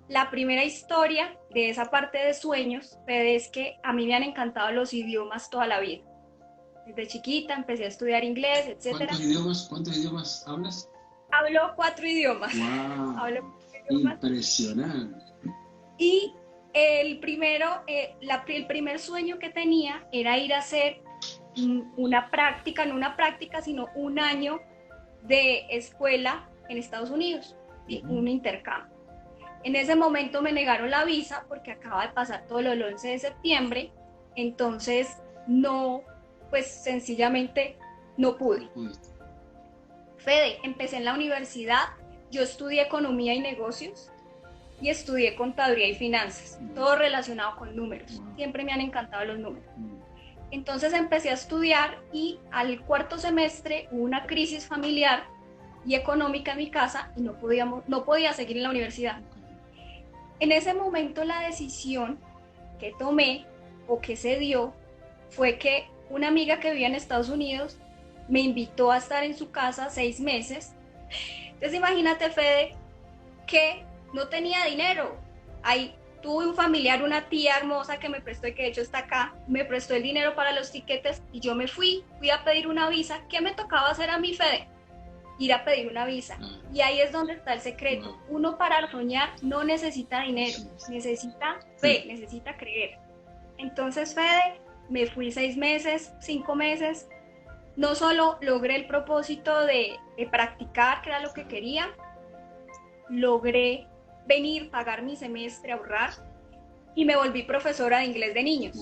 La primera historia de esa parte de sueños, Fede, es que a mí me han encantado los idiomas toda la vida. Desde chiquita empecé a estudiar inglés, etcétera. Cuántos idiomas hablas? Hablo 4 idiomas. ¡Wow! Hablo 4 idiomas. Impresionante. Y el primero, el primer sueño que tenía era ir a hacer una práctica, no una práctica, sino un año de escuela en Estados Unidos, ¿sí? Un intercambio. En ese momento me negaron la visa porque acaba de pasar todo lo del 11 de septiembre, entonces no, pues sencillamente no pude. Fede, empecé en la universidad, yo estudié economía y negocios y estudié contaduría y finanzas, todo relacionado con números. Siempre me han encantado los números. Entonces empecé a estudiar y al cuarto semestre hubo una crisis familiar y económica en mi casa y no podía seguir en la universidad. En ese momento la decisión que tomé o que se dio fue que una amiga que vivía en Estados Unidos me invitó a estar en su casa 6 meses. Entonces imagínate, Fede, que no tenía dinero. Ahí tuve un familiar, una tía hermosa que me prestó, y que de hecho está acá, me prestó el dinero para los tiquetes y yo me fui a pedir una visa. ¿Qué me tocaba hacer a mí, Fede? Ir a pedir una visa. Y ahí es donde está el secreto. Uno para soñar no necesita dinero, necesita fe, necesita creer. Entonces, Fede, me fui 6 meses, 5 meses. No solo logré el propósito de practicar, que era lo que quería, logré venir, pagar mi semestre, ahorrar, y me volví profesora de inglés de niños.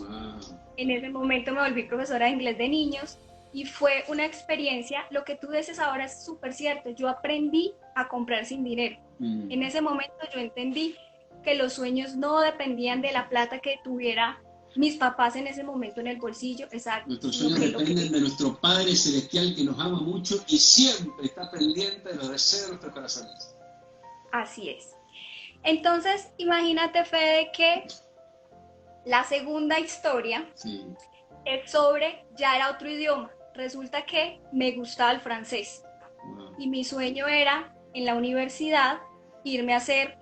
En ese momento me volví profesora de inglés de niños y fue una experiencia. Lo que tú dices ahora es súper cierto. Yo aprendí a comprar sin dinero. En ese momento yo entendí que los sueños no dependían de la plata que tuviera mis papás en ese momento en el bolsillo. Exacto. Nuestros sueños dependen de nuestro Padre Celestial, que nos ama mucho y siempre está pendiente de los deseos de nuestros corazones. Así es. Entonces, imagínate, Fede, que la segunda historia es sobre, ya era otro idioma. Resulta que me gustaba el francés y mi sueño era en la universidad irme a hacer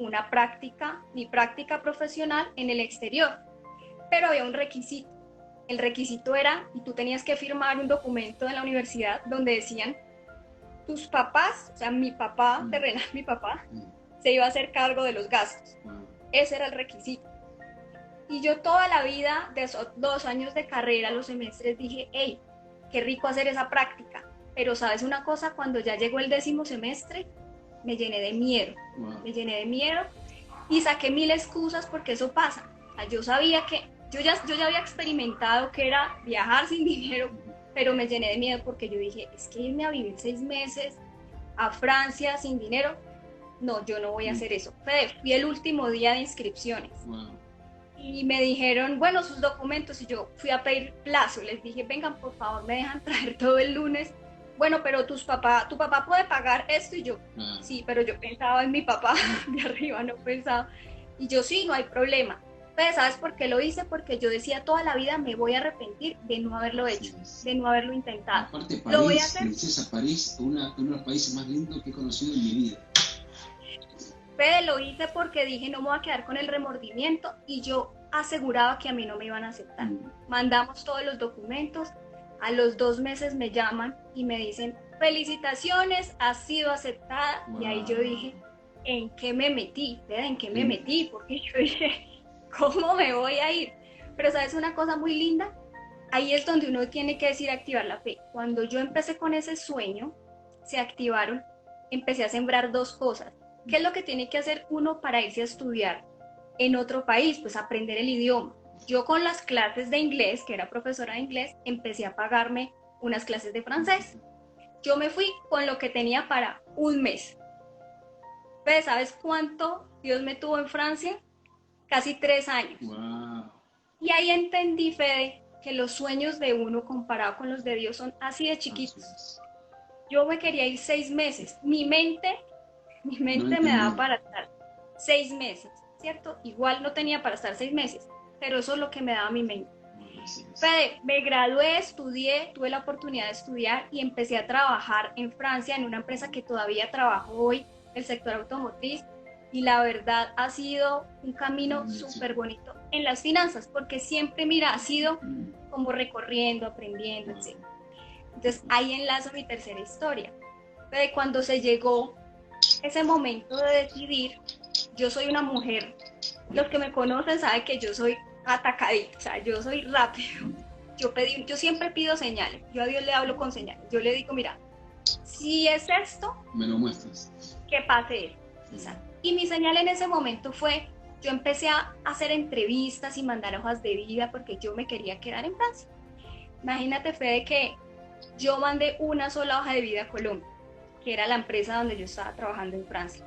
mi práctica profesional en el exterior. Pero había un requisito. El requisito era, y tú tenías que firmar un documento en la universidad donde decían, tus papás, o sea, mi papá, terrenal, mi papá, se iba a hacer cargo de los gastos. Ese era el requisito. Y yo toda la vida, de esos 2 años de carrera, los semestres, dije, hey, qué rico hacer esa práctica. Pero ¿sabes una cosa? Cuando ya llegó el 10º semestre, me llené de miedo. Me llené de miedo y saqué 1000 excusas porque eso pasa. O sea, yo sabía que, yo ya había experimentado que era viajar sin dinero, pero me llené de miedo porque yo dije, es que irme a vivir 6 meses a Francia sin dinero, no, yo no voy a hacer eso. Fui el último día de inscripciones. Y me dijeron, bueno, sus documentos, y yo fui a pedir plazo, les dije, vengan, por favor, me dejan traer todo el lunes. Bueno, pero tu papá puede pagar esto, y yo, sí, pero yo pensaba en mi papá, de arriba no pensaba, y yo, sí, no hay problema. Pues, ¿sabes por qué lo hice? Porque yo decía toda la vida, me voy a arrepentir de no haberlo hecho, de no haberlo intentado. Aparte, París, lo voy a hacer. Princesa, París, uno de los países más lindos que he conocido en mi vida. Fede, lo hice porque dije, no me voy a quedar con el remordimiento, y yo aseguraba que a mí no me iban a aceptar. Mandamos todos los documentos, a los 2 meses me llaman y me dicen, felicitaciones, has sido aceptada. Y ahí yo dije, ¿en qué me metí? Fede, ¿en qué me metí? Porque yo dije, ¿cómo me voy a ir? Pero ¿sabes una cosa muy linda? Ahí es donde uno tiene que decir activar la fe. Cuando yo empecé con ese sueño, se activaron, empecé a sembrar 2 cosas. ¿Qué es lo que tiene que hacer uno para irse a estudiar en otro país? Pues aprender el idioma. Yo con las clases de inglés, que era profesora de inglés, empecé a pagarme unas clases de francés. Yo me fui con lo que tenía para un mes. ¿Pero sabes cuánto Dios me tuvo en Francia? Casi 3 años. Y ahí entendí, Fede, que los sueños de uno comparado con los de Dios son así de chiquitos. Yo me quería ir 6 meses. Mi mente me daba para estar 6 meses, ¿cierto? Igual no tenía para estar 6 meses, pero eso es lo que me daba mi mente. Fede, me gradué, estudié, tuve la oportunidad de estudiar y empecé a trabajar en Francia en una empresa que todavía trabajo hoy, el sector automotriz. Y la verdad ha sido un camino súper bonito en las finanzas, porque siempre, mira, ha sido como recorriendo, aprendiendo, etc. Entonces ahí enlazo mi tercera historia. De cuando se llegó ese momento de decidir, yo soy una mujer, los que me conocen saben que yo soy atacadita, o sea, yo soy rápido. Yo siempre pido señales, yo a Dios le hablo con señales. Yo le digo, mira, si es esto, me lo muestras. Que pase eso. Exacto. Y mi señal en ese momento fue, yo empecé a hacer entrevistas y mandar hojas de vida porque yo me quería quedar en Francia. Imagínate, Fede, que yo mandé una sola hoja de vida a Colombia, que era la empresa donde yo estaba trabajando en Francia.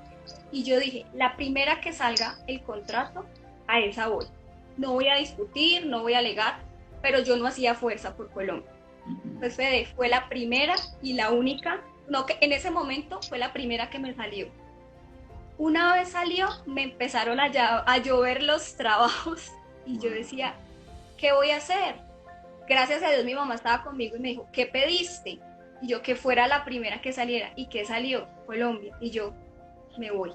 Y yo dije, la primera que salga el contrato, a esa voy. No voy a discutir, no voy a alegar, pero yo no hacía fuerza por Colombia. Pues Fede, fue la primera y la única, no, que en ese momento fue la primera que me salió. Una vez salió, me empezaron a llover los trabajos y yo decía, ¿qué voy a hacer? Gracias a Dios mi mamá estaba conmigo y me dijo, ¿qué pediste? Y yo, que fuera la primera que saliera. ¿Y qué salió? Colombia. Y yo, me voy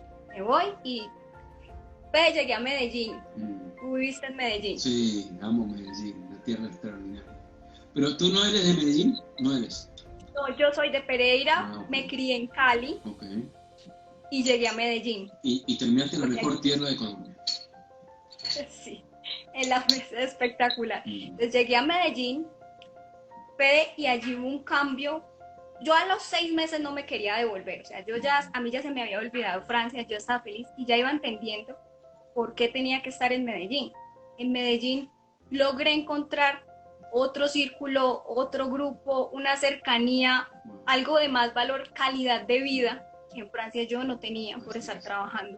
y pues, llegué a Medellín. ¿Tú viviste en Medellín? Sí, amo Medellín, una tierra extraordinaria. Pero tú no eres de Medellín, ¿no eres? No, yo soy de Pereira, okay. Me crié en Cali. Okay. Y llegué a Medellín. Y terminaste en la mejor tierra de Colombia. Sí, en la mesa espectacular. Entonces llegué a Medellín, y allí hubo un cambio. Yo a los 6 meses no me quería devolver, o sea, a mí ya se me había olvidado Francia, yo estaba feliz y ya iba entendiendo por qué tenía que estar en Medellín. En Medellín logré encontrar otro círculo, otro grupo, una cercanía, algo de más valor, calidad de vida, que en Francia yo no tenía por estar trabajando.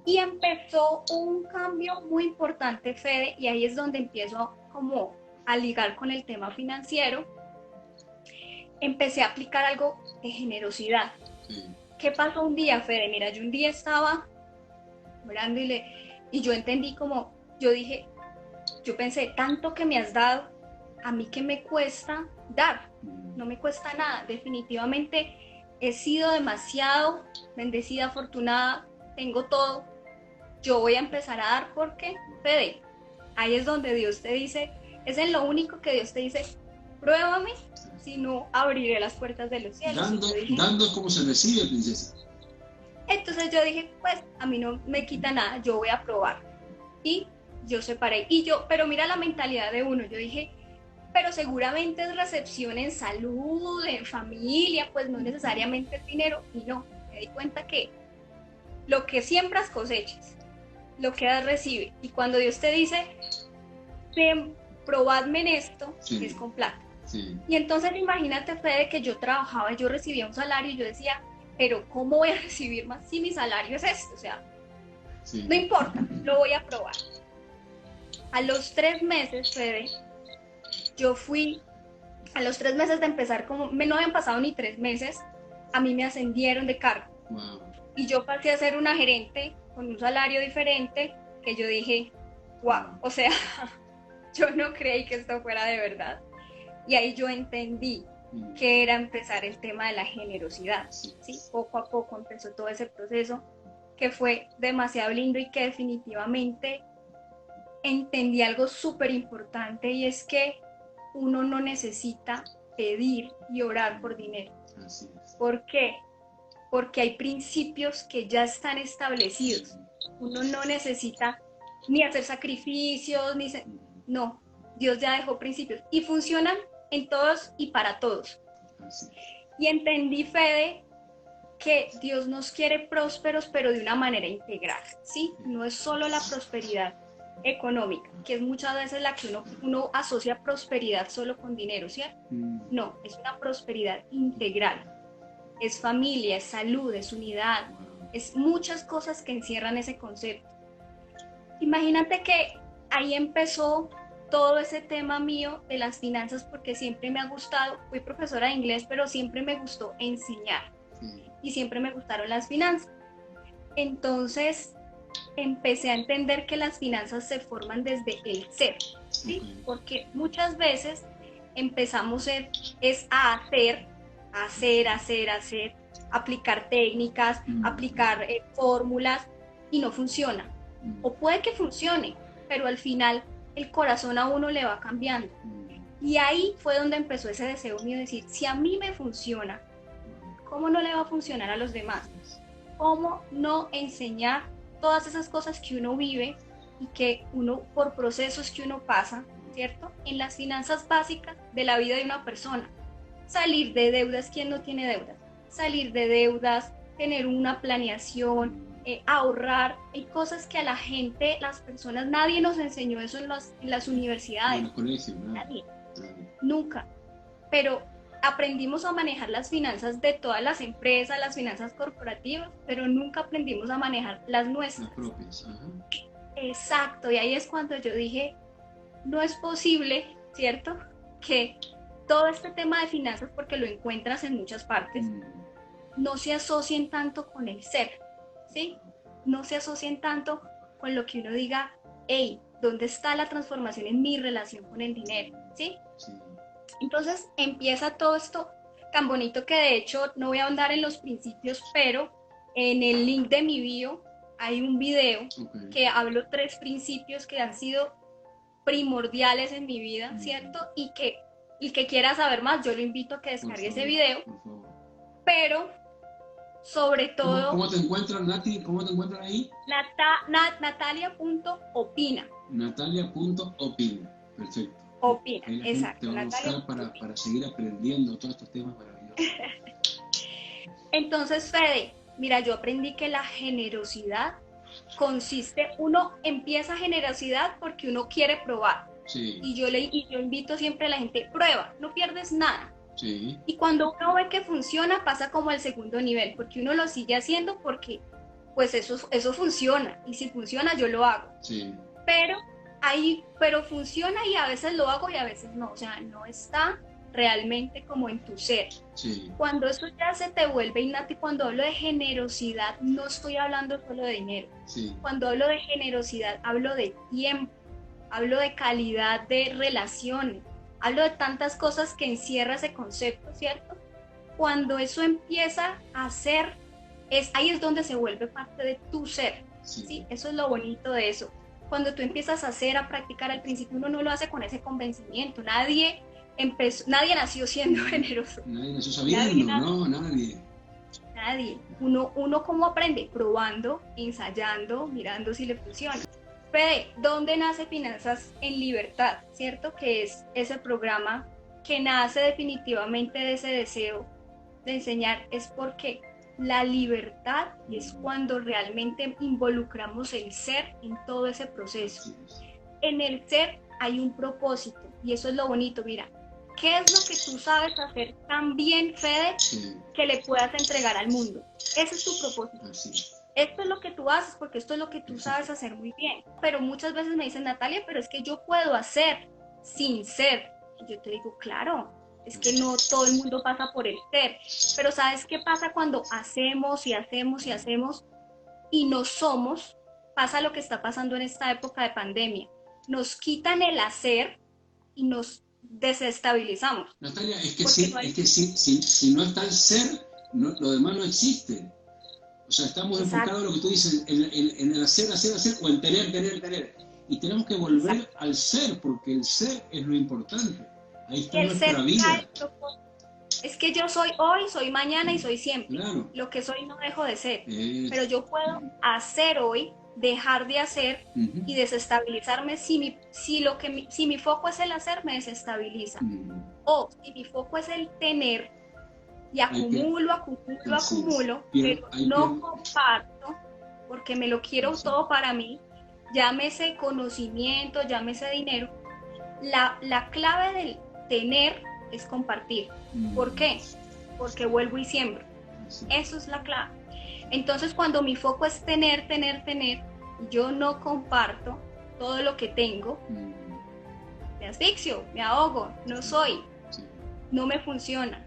Y empezó un cambio muy importante, Fede, y ahí es donde empiezo como a ligar con el tema financiero. Empecé a aplicar algo de generosidad. ¿Qué pasó un día, Fede? Mira, yo un día estaba mirando y yo entendí yo pensé, tanto que me has dado, a mí que me cuesta dar, no me cuesta nada, definitivamente he sido demasiado bendecida, afortunada, tengo todo, yo voy a empezar a dar porque, Fede, ahí es donde Dios te dice, es en lo único que Dios te dice, pruébame, si no abriré las puertas de los cielos. Dando es como se recibe, princesa. Entonces yo dije, pues a mí no me quita nada, yo voy a probar. Y yo separé, pero mira la mentalidad de uno, yo dije, pero seguramente es recepción en salud, en familia, pues no necesariamente es dinero. Y no, me di cuenta que lo que siembras cosechas, lo que das recibe. Y cuando Dios te dice, probadme en esto, sí, es con plata. Sí. Y entonces imagínate, Fede, que yo trabajaba, yo recibía un salario y yo decía, pero ¿cómo voy a recibir más si mi salario es este? O sea, sí, no importa, lo voy a probar. A los 3 meses, Fede, a los 3 meses de empezar, no habían pasado ni 3 meses, a mí me ascendieron de cargo. Wow. Y yo pasé a ser una gerente con un salario diferente, que yo dije, wow, o sea, yo no creí que esto fuera de verdad. Y ahí yo entendí que era empezar el tema de la generosidad, ¿sí? Poco a poco empezó todo ese proceso que fue demasiado lindo y que definitivamente entendí algo súper importante, y es que uno no necesita pedir y orar por dinero. ¿Por qué? Porque hay principios que ya están establecidos. Uno no necesita ni hacer sacrificios, no, Dios ya dejó principios y funcionan en todos y para todos. Y entendí, Fede, que Dios nos quiere prósperos, pero de una manera integral, ¿sí? No es solo la prosperidad económica, que es muchas veces la que uno asocia prosperidad solo con dinero, ¿cierto? No, es una prosperidad integral. Es familia, es salud, es unidad, es muchas cosas que encierran ese concepto. Imagínate que ahí empezó todo ese tema mío de las finanzas, porque siempre me ha gustado, fui profesora de inglés, pero siempre me gustó enseñar y siempre me gustaron las finanzas. Entonces empecé a entender que las finanzas se forman desde el ser, ¿sí? Porque muchas veces empezamos a hacer, aplicar técnicas, aplicar fórmulas y no funciona. O puede que funcione, pero al final el corazón a uno le va cambiando. Y ahí fue donde empezó ese deseo mío de decir, si a mí me funciona, ¿cómo no le va a funcionar a los demás? ¿Cómo no enseñar todas esas cosas que uno vive y que uno, por procesos que uno pasa, ¿cierto? En las finanzas básicas de la vida de una persona. Salir de deudas, ¿quién no tiene deudas? Salir de deudas, tener una planeación, ahorrar. Hay cosas que a la gente, las personas, nadie nos enseñó eso en las universidades. En los colegios, ¿no? Nadie. Nunca. Pero aprendimos a manejar las finanzas de todas las empresas, las finanzas corporativas, pero nunca aprendimos a manejar las nuestras. Las propias. Ajá. Exacto, y ahí es cuando yo dije, no es posible, ¿cierto? Que todo este tema de finanzas, porque lo encuentras en muchas partes, no se asocien tanto con el ser, ¿sí? No se asocien tanto con lo que uno diga, hey, ¿dónde está la transformación en mi relación con el dinero? ¿Sí? Sí. Entonces empieza todo esto tan bonito que de hecho no voy a ahondar en los principios, pero en el link de mi bio hay un video que hablo 3 principios que han sido primordiales en mi vida, ¿cierto? Y que el que quiera saber más, yo lo invito a que descargue ese video, pero sobre todo... ¿Cómo te encuentran, Nati? ¿Cómo te encuentran ahí? Natalia.opina. Natalia.opina, perfecto. Opina, ahí la exacto. Gente te va a buscar para seguir aprendiendo todos estos temas maravillosos. Entonces, Fede, mira, yo aprendí que la generosidad consiste, uno empieza generosidad porque uno quiere probar. Sí. Y yo invito siempre a la gente, prueba, no pierdes nada. Sí. Y cuando uno ve que funciona, pasa como al segundo nivel, porque uno lo sigue haciendo porque pues eso funciona, y si funciona yo lo hago. Sí. Pero funciona y a veces lo hago y a veces no, o sea, no está realmente como en tu ser. Sí. Cuando eso ya se te vuelve innato, y cuando hablo de generosidad, no estoy hablando solo de dinero. Sí. Cuando hablo de generosidad, hablo de tiempo, hablo de calidad de relaciones, hablo de tantas cosas que encierra ese concepto, ¿cierto? Cuando eso empieza a ser, ahí es donde se vuelve parte de tu ser, ¿sí? Eso es lo bonito de eso. Cuando tú empiezas a hacer, a practicar, al principio uno no lo hace con ese convencimiento. Nadie nació siendo generoso. Nadie nació sabiendo, nadie. Nadie. Uno ¿cómo aprende? Probando, ensayando, mirando si le funciona. Fede, ¿dónde nace Finanzas en Libertad? ¿Cierto? Que es ese programa que nace definitivamente de ese deseo de enseñar, es porque la libertad es cuando realmente involucramos el ser en todo ese proceso. En el ser hay un propósito y eso es lo bonito. Mira, ¿qué es lo que tú sabes hacer tan bien, Fede, que le puedas entregar al mundo? Ese es tu propósito. Esto es lo que tú haces porque esto es lo que tú sabes hacer muy bien. Pero muchas veces me dicen, Natalia, pero es que yo puedo hacer sin ser. Y yo te digo, claro, es que no todo el mundo pasa por el ser. Pero ¿sabes qué pasa cuando hacemos y hacemos y hacemos y no somos? Pasa lo que está pasando en esta época de pandemia. Nos quitan el hacer y nos desestabilizamos. Natalia, es que si no está el ser, lo demás no existe. O sea, estamos enfocados en lo que tú dices, en el hacer, o en tener. Y tenemos que volver al ser, porque el ser es lo importante. Ahí está nuestra vida. Es que yo soy hoy, soy mañana y soy siempre. Claro. Lo que soy no dejo de ser. Pero yo puedo hacer hoy, dejar de hacer y desestabilizarme si mi foco es el hacer, me desestabiliza. O si mi foco es el tener y acumulo, pero no comparto porque me lo quiero todo para mí, llámese conocimiento, llámese dinero. La clave del tener es compartir. ¿Por qué? Porque vuelvo y siembro. Eso es la clave. Entonces, cuando mi foco es tener, yo no comparto todo lo que tengo, me asfixio, me ahogo, no me funciona.